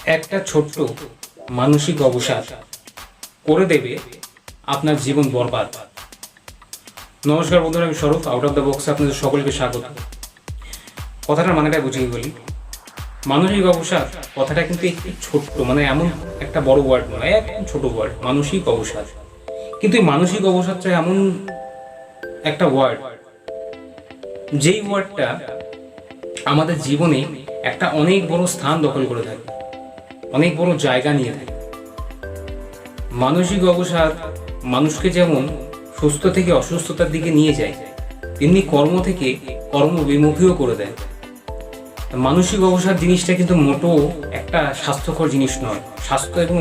একটা ছোট্ট মানসিক অবসাদ করে দেবে আপনার জীবন বরবাদ। নমস্কার বন্ধুরা, আমি স্বরূপ, আউট অফ দ্য বক্সে আপনাদের সকলকে স্বাগত। কথাটার মানেটা বুঝিয়ে বলি। মানসিক অবসাদ কথাটা কিন্তু একটু ছোট্ট, মানে এমন একটা বড় ওয়ার্ড নয়, একদম ছোট ওয়ার্ড, মানসিক অবসাদ। কিন্তু এই মানসিক অবসাদটা এমন একটা ওয়ার্ড, যেই ওয়ার্ডটা আমাদের জীবনে একটা অনেক বড় স্থান দখল করে থাকে, অনেক বড় জায়গা নিয়ে থাকে। মানসিক অবসাদ মানুষকে যেমন সুস্থ থেকে অসুস্থতার দিকে নিয়ে যায়, তেমনি কর্ম থেকে কর্মবিমুখীও করে দেয়। মানসিক অবসাদ জিনিসটা কিন্তু মোটেও একটা স্বাস্থ্যকর জিনিস নয়। স্বাস্থ্য এবং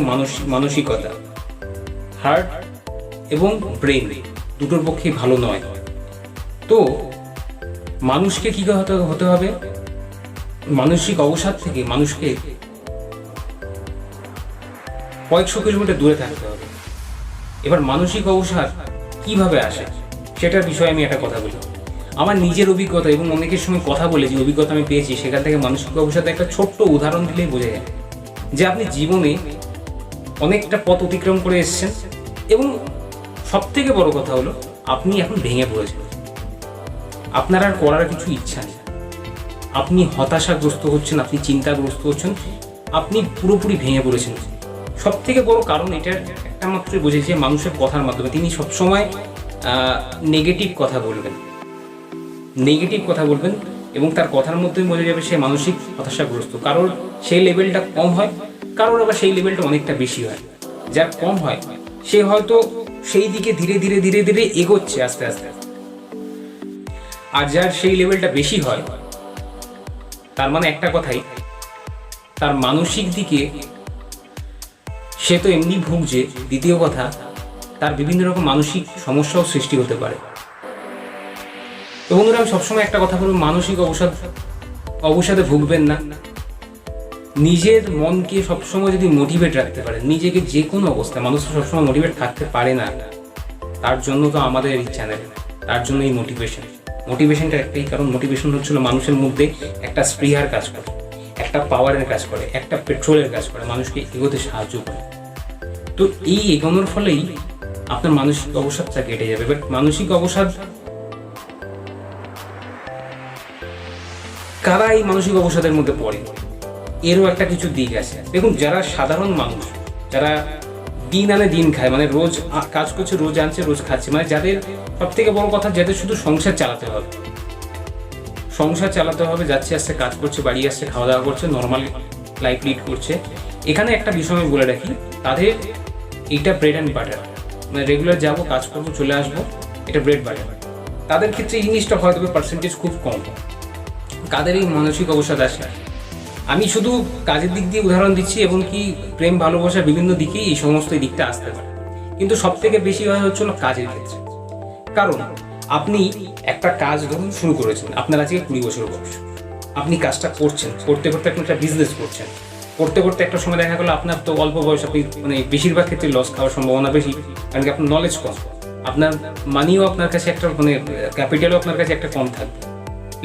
মানসিকতা, হার্ট এবং ব্রেন দুটোর পক্ষেই ভালো নয়। তো মানুষকে কি হতে হবে? মানসিক অবসাদ থেকে মানুষকে কয়েকশো কিলোমিটার দূরে থাকতে হবে। এবার মানসিক অবসাদ কিভাবে আসে সেটার বিষয়ে আমি একটা কথা বলি। আমার নিজের অভিজ্ঞতা এবং অনেকের সঙ্গে কথা বলে যে অভিজ্ঞতা আমি পেয়েছি, সেখান থেকে মানসিক অবসাদের একটা ছোট্ট উদাহরণ দিলেই বোঝা যায় যে আপনি জীবনে অনেকটা পথ অতিক্রম করে এসেছেন এবং সব থেকে বড় কথা হলো আপনি এখন ভেঙে পড়েছেন। আপনার আর করার কিছু ইচ্ছা নেই, আপনি হতাশাগ্রস্ত হচ্ছেন, আপনি চিন্তাগ্রস্ত হচ্ছেন, আপনি পুরোপুরি ভেঙে পড়েছেন। সব থেকে বড় কারণ এটার একটা মাত্রই বুঝেছে, মানুষের কথার মাধ্যমে তিনি সবসময় নেগেটিভ কথা বলবেন এবং তার কথার মধ্যেই বোঝা যাবে সে মানসিক হতাশাগ্রস্ত। কারোর সেই লেভেলটা কম হয়, কারোর আবার সেই লেভেলটা অনেকটা বেশি হয়। যার কম হয় সে হয়তো সেই দিকে ধীরে ধীরে ধীরে ধীরে এগোচ্ছে আস্তে আস্তে, আর যার সেই লেভেলটা বেশি হয় তার মানে একটা কথাই, তার মানসিক দিকে সে তো এমনি ভুগছে, দ্বিতীয় কথা তার বিভিন্ন রকম মানসিক সমস্যাও সৃষ্টি হতে পারে। তো বন্ধুরা, আমি সবসময় একটা কথা বলবো, মানসিক অবসাদে ভুগবেন না। নিজের মনকে সবসময় যদি মোটিভেট রাখতে পারেন, নিজেকে যে কোনো অবস্থায়, মানুষ তো সবসময় মোটিভেট থাকতে পারে না, তার জন্য তো আমাদের এই চ্যানেল, তার জন্য এই মোটিভেশনটা একটাই কারণ। মোটিভেশন হচ্ছিল মানুষের মধ্যে একটা স্পৃহার কাজ করে, একটা পাওয়ারের কাজ করে, একটা পেট্রোলের কাজ করে, মানুষকে এগোতে সাহায্য করে। তো এই এগোনোর ফলেই আপনার মানসিক অবসাদটা কেটে যাবে। বাট মানসিক অবসাদ কারা এই মানসিক অবসাদের মধ্যে পড়ে, এরও একটা কিছু দিক আছে। দেখুন, যারা সাধারণ মানুষ, যারা দিন আনে দিন খায়, মানে রোজ কাজ করছে, রোজ আনছে, রোজ খাচ্ছে, মানে যাদের সব থেকে বড় কথা, যাদের শুধু সংসার চালাতে হবে, যাচ্ছে আসছে, কাজ করছে, বাড়ি আসছে, খাওয়া দাওয়া করছে, নর্মাল লাইফ লিড করছে। এখানে একটা বিষয় আমি বলে রাখি, তাদের এইটা ব্রেড অ্যান্ড বাটার, মানে রেগুলার যাবো, কাজ করবো, চলে আসবো, এটা ব্রেড বাটার। তাদের ক্ষেত্রে এই জিনিসটা হয়তো পার্সেন্টেজ খুব কম। কাদের এই মানসিক অবসাদ আসে, আমি শুধু কাজের দিক দিয়ে উদাহরণ দিচ্ছি, এবং কি প্রেম ভালোবাসা বিভিন্ন দিকেই এই সমস্ত দিকটা আসতে পারে, কিন্তু সব থেকে বেশি হয় হচ্ছিল কাজের ক্ষেত্রে। কারণ আপনি একটা কাজ ধরুন শুরু করেছেন, আপনার আজকে 20 বছর বয়স, আপনি কাজটা করছেন, করতে করতে আপনি একটা বিজনেস করছেন, করতে করতে একটা সময় দেখা গেলো আপনার তো অল্প বয়স, আপনি মানে বেশিরভাগ ক্ষেত্রে লস খাওয়ার সম্ভাবনা বেশি, কারণ কি আপনার নলেজ কম, আপনার মানিও আপনার কাছে একটা, মানে ক্যাপিটালও আপনার কাছে একটা কম থাকবে,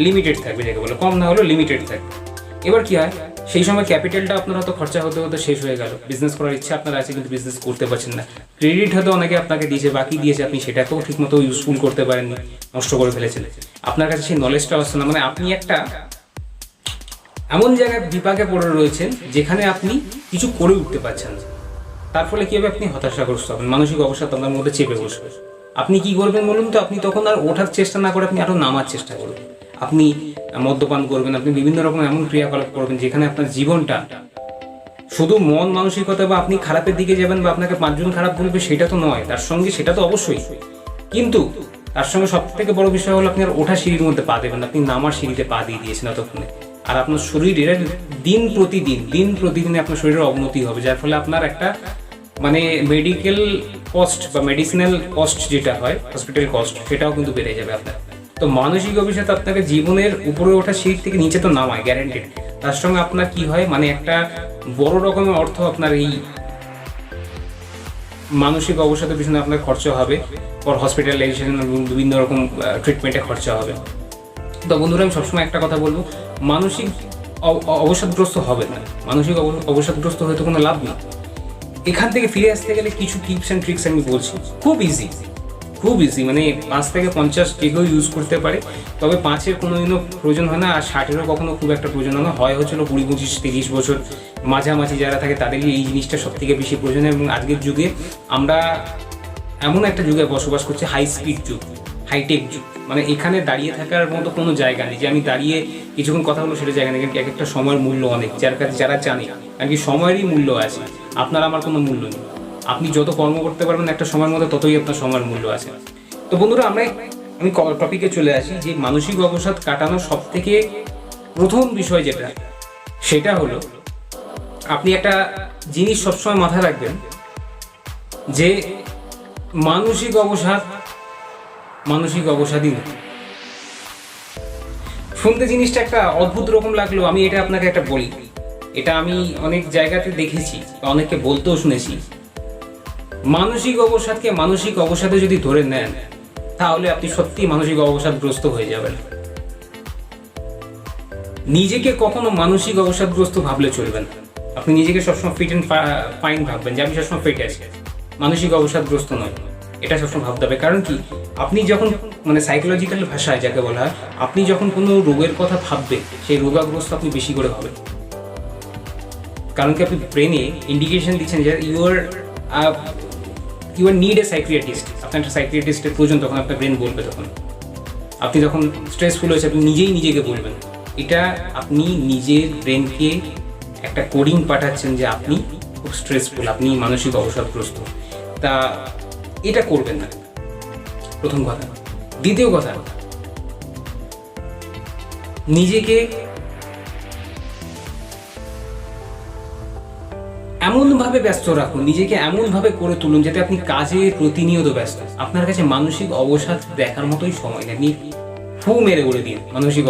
লিমিটেড থাকবে, যাকে বলে কম না হলেও লিমিটেড থাকবে। এবার কি হয়, সেই সময় ক্যাপিটালটা আপনার হয়তো খরচা হতে হতে শেষ হয়ে গেল, বিজনেস করার ইচ্ছা আপনার আছে কিন্তু বিজনেস করতে পারছেন না, ক্রেডিট হয়তো অনেকে আপনাকে দিয়েছে, বাকি দিয়েছে, আপনি সেটাকেও ঠিকমতো ইউজফুল করতে পারেননি, নষ্ট করে ফেলেছেন, আপনার কাছে সেই নলেজটাও আসছে না, মানে আপনি একটা এমন জায়গায় বিপাকে পড়ে রয়েছেন যেখানে আপনি কিছু করে উঠতে পারছেন না। তার ফলে কি হবে, আপনি হতাশাগ্রস্ত হবেন, মানসিক অবসাদ আপনার মধ্যে চেপে বসবে। আপনি কি করবেন বলুন তো? আপনি তখন আর ওঠার চেষ্টা না করে আপনি আরো নামার চেষ্টা করবেন, আপনি মদ্যপান করবেন, আপনি বিভিন্ন রকম এমন ক্রিয়াকলাপ করবেন যেখানে আপনার জীবনটা শুধু মন মানসিকতা বা আপনি খারাপের দিকে যাবেন বা আপনাকে 5 জন খারাপ বলবে সেটা তো নয়, তার সঙ্গে সেটা তো অবশ্যই, কিন্তু তার সঙ্গে সব থেকে বড় বিষয় হলো আপনি আর ওঠা সিঁড়ির মধ্যে পা দেবেন, আপনি নামার সিঁড়িতে পা দিয়ে দিয়েছেন এতক্ষণে। আর আপনার শরীরের দিন প্রতিদিন আপনার শরীরের অবনতি হবে, যার ফলে আপনার একটা মানে মেডিকেল কস্ট বা মেডিসিনাল কস্ট যেটা হয়, হসপিটাল কস্ট, সেটাও কিন্তু বেড়ে যাবে আপনার। তো মানসিক অবসাদ আপনাকে জীবনের উপরে ওঠা সিঁড়ি থেকে নিচে তো নামায় গ্যারান্টেড, তার সঙ্গে আপনার কি হয়, মানে একটা বড় রকমের অর্থ আপনার এই মানসিক অবসাদের পিছনে আপনার খরচা হবে, পর হসপিটালাইজেশন, বিভিন্ন রকম ট্রিটমেন্টে খরচা হবে। তো বন্ধুরা, আমি সবসময় একটা কথা বলবো, মানসিক অবসাদগ্রস্ত হবেন না, মানসিক অবসাদগ্রস্ত হয়ে তো কোনো লাভ নেই। এখান থেকে ফিরে আসতে গেলে কিছু টিপস অ্যান্ড ট্রিক্স আমি বলছি, খুব ইজি, মানে 5 থেকে 50 কেউ ইউজ করতে পারে, তবে 5-এর কোনোদিনও প্রয়োজন হয় না, আর 60-এরও কখনো খুব একটা প্রয়োজন হয় না। হয় হচ্ছিল 20-25-30 বছর মাঝামাঝি যারা থাকে তাদেরই এই জিনিসটা সব থেকে বেশি প্রয়োজন। এবং আজকের যুগে আমরা এমন একটা যুগে বসবাস করছি, হাই স্পিড যুগ, হাইটেক যুগ, মানে এখানে দাঁড়িয়ে থাকার মতো কোনো জায়গা নেই যে আমি দাঁড়িয়ে কিছুক্ষণ কথা বলবো, সেটা জায়গা নেই। কারণ এক একটা সময়ের মূল্য অনেক, যার কাছে যারা জানে, কারণ কি সময়েরই মূল্য আছে, আপনার আমার কোনো মূল্য নেই। আপনি যত কর্ম করতে পারবেন একটা সময়ের মধ্যে, ততই আপনার সময়ের মূল্য আছে। তো বন্ধুরা, আমি টপিকে চলে আসি যে মানসিক অবসাদ কাটানোর সব থেকে প্রথম বিষয় যেটা, সেটা হলো আপনি একটা জিনিস সবসময় মাথায় রাখবেন যে মানসিক অবসাদই না। শুনতে জিনিসটা একটা অদ্ভুত রকম লাগলো, আমি এটা আপনাকে একটা বলি, এটা আমি অনেক জায়গাতে দেখেছি, অনেককে বলতেও শুনেছি। মানসিক অবসাদকে মানসিক অবসাদে যদি ধরে নেন, তাহলে আপনি সত্যি মানসিক অবসাদগ্রস্ত হয়ে যাবেন। নিজেকে কখনো মানসিক অবসাদগ্রস্ত ভাবলে চলবে না। আপনি নিজেকে সবসময় ফিট অ্যান্ড ফাইন ভাববেন, যে আমি সবসময় ফিট আছি, মানসিক অবসাদগ্রস্ত নয়, এটা সবসময় ভাবতে হবে। কারণ কি, আপনি যখন মানে সাইকোলজিক্যাল ভাষায় যাকে বলা হয়, আপনি যখন কোনো রোগের কথা ভাববেন, সেই রোগাগ্রস্ত আপনি বেশি করে হবেন। কারণ কি, আপনি ব্রেনে ইন্ডিকেশন দিচ্ছেন যে you are need a psychiatrist, আপনার একটা সাইকিয়াট্রিস্টের প্রয়োজন। তখন আপনার ব্রেন বলবে, তখন আপনি যখন স্ট্রেসফুল হয়েছে আপনি নিজেই নিজেকে বলবেন। এটা আপনি নিজের ব্রেনকে একটা কোডিং পাঠাচ্ছেন যে আপনি খুব স্ট্রেসফুল, আপনি মানসিক অবসাদগ্রস্ত। তা এটা করবেন না, প্রথম কথা। দ্বিতীয় কথা, নিজেকে এমনভাবে ব্যস্ত রাখুন, নিজেকে এমনভাবে করে তুলুন যাতে আপনি কাজে প্রতিনিয়ত ব্যস্ত। আপনার কাছে মানসিক অবসাদ দেখার মতোই সময় নেই, আপনি ফু মেরে উড়ে দিন মানসিক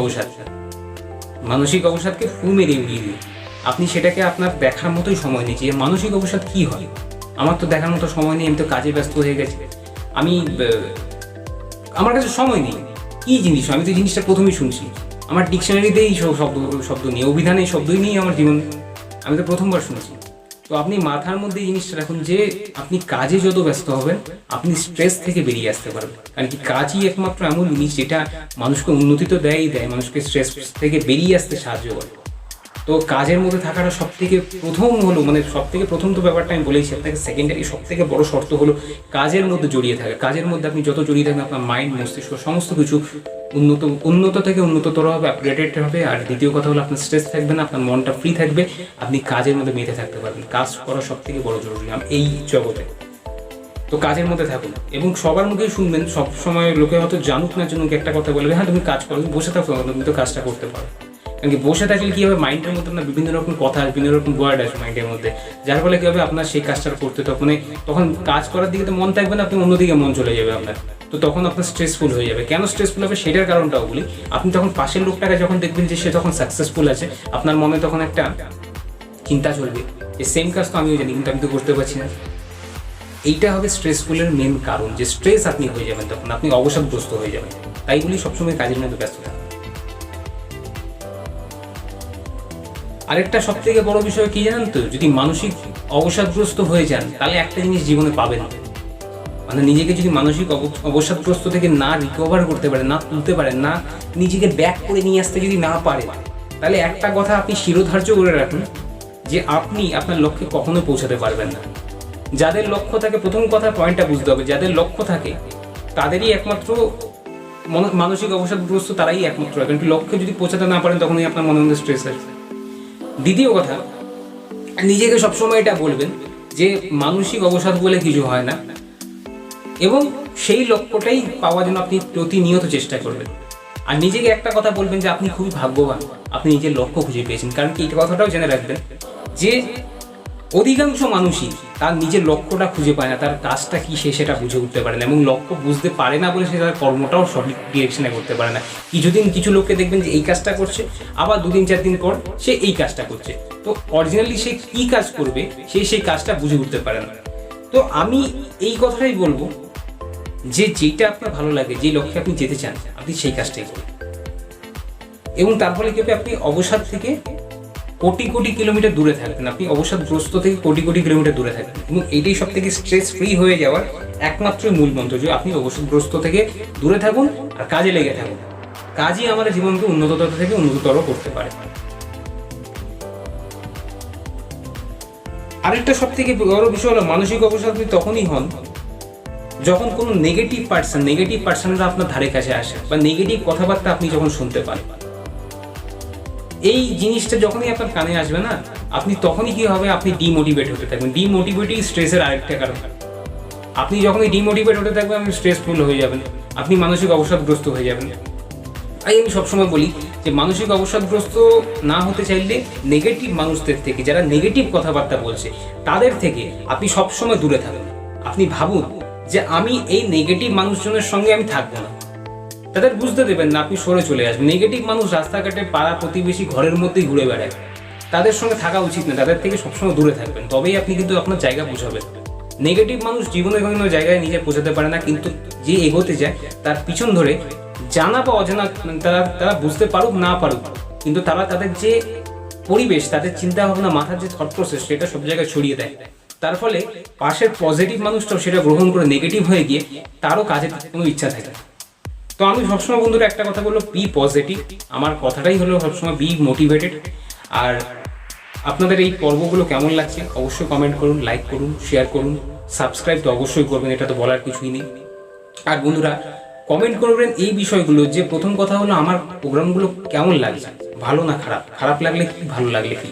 অবসাদকে ফু মেরে উড়িয়ে দিন। আপনি সেটাকে আপনার দেখার মতোই সময় নেই যে মানসিক অবসাদ কি হয়। আমার তো দেখার মতো সময় নেই, আমি তো কাজে ব্যস্ত হয়ে গেছি, আমার কাছে সময় নেই। কি জিনিস, আমি তো জিনিসটা প্রথমেই শুনছি, আমার ডিকশনারিতেই শব্দ নেই, অভিধানে এই শব্দই নেই আমার জীবনে, আমি তো প্রথমবার শুনছি। তো আপনি মাথার মধ্যে এই জিনিসটা রাখুন যে আপনি কাজে যত ব্যস্ত হবেন, আপনি স্ট্রেস থেকে বেরিয়ে আসতে পারবেন। কারণ কি, কাজই একমাত্র এমন জিনিস যেটা মানুষকে উন্নতি তো দেয়, মানুষকে স্ট্রেস থেকে বেরিয়ে আসতে সাহায্য করে। তো কাজের মধ্যে থাকাটা সব থেকে প্রথম হলো, মানে সব থেকে প্রথম তো ব্যাপারটা আমি বলেছি আপনাকে, সেকেন্ডারি সব থেকে বড় শর্ত হলো কাজের মধ্যে জড়িয়ে থাকা। কাজের মধ্যে আপনি যত জড়িয়ে থাকবেন, আপনার মাইন্ড, মস্তিষ্ক সমস্ত কিছু উন্নত থেকে উন্নততর হবে, আপগ্রেডেড হবে। আর দ্বিতীয় কথা হলো আপনার স্ট্রেস থাকবে না, আপনার মনটা ফ্রি থাকবে, আপনি কাজের মধ্যে মেতে থাকতে পারবেন। কাজ করা সব থেকে বড় জরুরি এই জগতে। তো কাজের মধ্যে থাকুন, এবং সবার মুখেই শুনবেন, সব সময় লোকে হয়তো জানুক না জানুক একটা কথা বলবে, হ্যাঁ তুমি কাজ করো, তুমি বসে থাকো, তুমি তো কাজটা করতে পারো। কারণ কি, বসে থাকলে কি হবে, মাইন্ডের মধ্যে না বিভিন্ন রকম কথা, বিভিন্ন রকম ওয়ার্ড আসবে মাইন্ডের মধ্যে, যার ফলে কি হবে, আপনার সেই কাজটা করতে তখন কাজ করার দিকে তো মন থাকবে না, আপনি অন্যদিকে মন চলে যাবে আপনার। তো তখন আপনার স্ট্রেসফুল হয়ে যাবে। কেন স্ট্রেসফুল হবে সেটার কারণটাও বলি। আপনি তখন পাশের লোকটাকে যখন দেখবেন যে সে তখন সাকসেসফুল আছে, আপনার মনে তখন একটা চিন্তা চলবে যে সেম কাজ তো আমিও জানি, কিন্তু আমি তো করতে পারছি না। এইটা হবে স্ট্রেসফুলের মেন কারণ, যে স্ট্রেস আপনি হয়ে যাবেন, তখন আপনি অবসাদগ্রস্ত হয়ে যাবেন। তাই বলি সবসময় কাজের মধ্যে ব্যস্ত থাকুন। আরেকটা সব থেকে বড় বিষয় কি জানেন তো, যদি মানসিক অবসাদগ্রস্ত হয়ে যান, তাহলে একটা জিনিস জীবনে পাবেন, মানে নিজেকে যদি মানসিক অবসাদগ্রস্ত থেকে না রিকভার করতে পারেন, না তুলতে পারেন, না নিজেকে ব্যাক করে নিয়ে আসতে যদি না পারেন, তাহলে একটা কথা আপনি শিরোধার্য করে রাখুন যে আপনি আপনার লক্ষ্যে কখনো পৌঁছাতে পারবেন না। যাদের লক্ষ্য থাকে, প্রথম কথা পয়েন্টটা বুঝতে হবে, যাদের লক্ষ্য থাকে তাদেরই একমাত্র মানসিক অবসাদগ্রস্ত, তারাই একমাত্র। কিন্তু লক্ষ্যে যদি পৌঁছাতে না পারেন, তখনই আপনার মনের মধ্যে স্ট্রেস আসবে। দ্বিতীয় কথা, নিজেকে সবসময় এটা বলবেন যে মানসিক অবসাদ বলে কিছু হয় না, এবং সেই লক্ষ্যটাই পাওয়ার জন্য আপনি প্রতিনিয়ত চেষ্টা করবেন। আর নিজেকে একটা কথা বলবেন যে আপনি খুবই ভাগ্যবান, আপনি নিজের লক্ষ্য খুঁজে পেয়েছেন। কারণ কি, এই কথাটাও জেনে রাখবেন যে অধিকাংশ মানুষই তার নিজের লক্ষ্যটা খুঁজে পায় না, তার কাজটা কি সে সেটা বুঝে উঠতে পারে না, এবং লক্ষ্য বুঝতে পারে না বলে সে তার কর্মটাও সঠিক ডিরেকশনে করতে পারে না। কিছু লোককে দেখবেন যে এই কাজটা করছে, আবার 2-4 দিন পর সে এই কাজটা করছে। তো অরিজিনালি সে কি কাজ করবে, সে সেই কাজটা বুঝে উঠতে পারে না। তো আমি এই কথাটাই বলবো যে যেটা আপনার ভালো লাগে, যে লক্ষ্যে আপনি যেতে চান, আপনি সেই কাজটাই করুন, এবং তার ফলে কি হবে, আপনি অবসাদ থেকে কোটি কোটি কিলোমিটার দূরে থাকবেন, আপনি অবসাদগ্রস্ত থেকে কোটি কোটি কিলোমিটার দূরে থাকবেন। এবং এইটাই সব থেকে স্ট্রেস ফ্রি হয়ে যাওয়ার একমাত্র মূল মন্ত্র, যে আপনি অবসাদগ্রস্ত থেকে দূরে থাকুন আর কাজে লেগে থাকুন। কাজই আমাদের জীবনকে উন্নততর থেকে উন্নততর করতে পারে। আরেকটা সব থেকে বড় বিষয় হলো মানসিক অবসাদ আপনি তখনই হন যখন কোনো নেগেটিভ পার্সনরা আপনার ধারে কাছে আসে, বা নেগেটিভ কথাবার্তা আপনি যখন শুনতে পান। এই জিনিসটা যখনই আপনার কানে আসবে না, আপনি তখনই কি হবে, আপনি ডিমোটিভেট হতে থাকবেন। ডিমোটিভেটই স্ট্রেসের আরেকটা কারণ। আপনি যখনই ডিমোটিভেট হতে থাকবেন, আপনি স্ট্রেসফুল হয়ে যাবেন, আপনি মানসিক অবসাদগ্রস্ত হয়ে যাবেন। তাই আমি সবসময় বলি যে মানসিক অবসাদগ্রস্ত না হতে চাইলে নেগেটিভ মানুষদের থেকে, যারা নেগেটিভ কথাবার্তা বলছে তাদের থেকে আপনি সবসময় দূরে থাকুন। আপনি ভাবুন যে আমি এই নেগেটিভ মানুষজনের সঙ্গে আমি থাকবো না, তাদের বুঝতে দেবেন না, আপনি সরে চলে আসবেন। নেগেটিভ মানুষ রাস্তাঘাটে, পাড়া প্রতিবেশী, ঘরের মধ্যেই ঘুরে বেড়ায়, তাদের সঙ্গে থাকা উচিত না, তাদের থেকে সবসময় দূরে থাকবেন। তবেই আপনি কিন্তু আপনার জায়গা বোঝাবেন। নেগেটিভ মানুষ জীবনে কোনো জায়গায় নিজে পৌঁছাতে পারে না, কিন্তু যে এগোতে যায় তার পিছন ধরে জানা বা অজানা, তারা বুঝতে পারুক না পারুক, কিন্তু তারা তাদের যে পরিবেশ, তাদের চিন্তা ভাবনা, মাথার যে থট প্রসেস, সেটা সব জায়গায় ছড়িয়ে দেয়। তার ফলে পাশের পজিটিভ মানুষটাও সেটা গ্রহণ করে নেগেটিভ হয়ে গিয়ে তারও কাজে কোনো ইচ্ছা থাকে। তো আমি সবসময় বন্ধুরা একটা কথা বলবো, বি পজিটিভ। আমার কথাটাই হলো সবসময় বি মোটিভেটেড। আর আপনাদের এই পর্বগুলো কেমন লাগছে অবশ্যই কমেন্ট করুন, লাইক করুন, শেয়ার করুন, সাবস্ক্রাইব তো অবশ্যই করবেন, এটা তো বলার কিছুই নেই। আর বন্ধুরা কমেন্ট করবেন এই বিষয়গুলো, যে প্রথম কথা হলো আমার প্রোগ্রামগুলো কেমন লাগছে, ভালো না খারাপ, খারাপ লাগলে কি, ভালো লাগলে কি।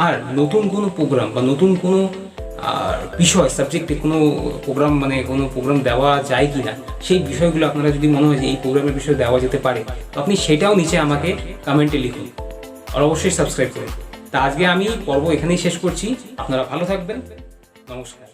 আর নতুন কোনো প্রোগ্রাম বা নতুন কোনো বিষয়, সাবজেক্টে কোনো প্রোগ্রাম দেওয়া যায় কি না, সেই বিষয়গুলো আপনারা যদি মনে হয় যে এই প্রোগ্রামের বিষয় দেওয়া যেতে পারে, তো আপনি সেটাও নিচে আমাকে কমেন্টে লিখুন। আর অবশ্যই সাবস্ক্রাইব করুন। তা আজকে আমি পর্ব এখানেই শেষ করছি। আপনারা ভালো থাকবেন। নমস্কার।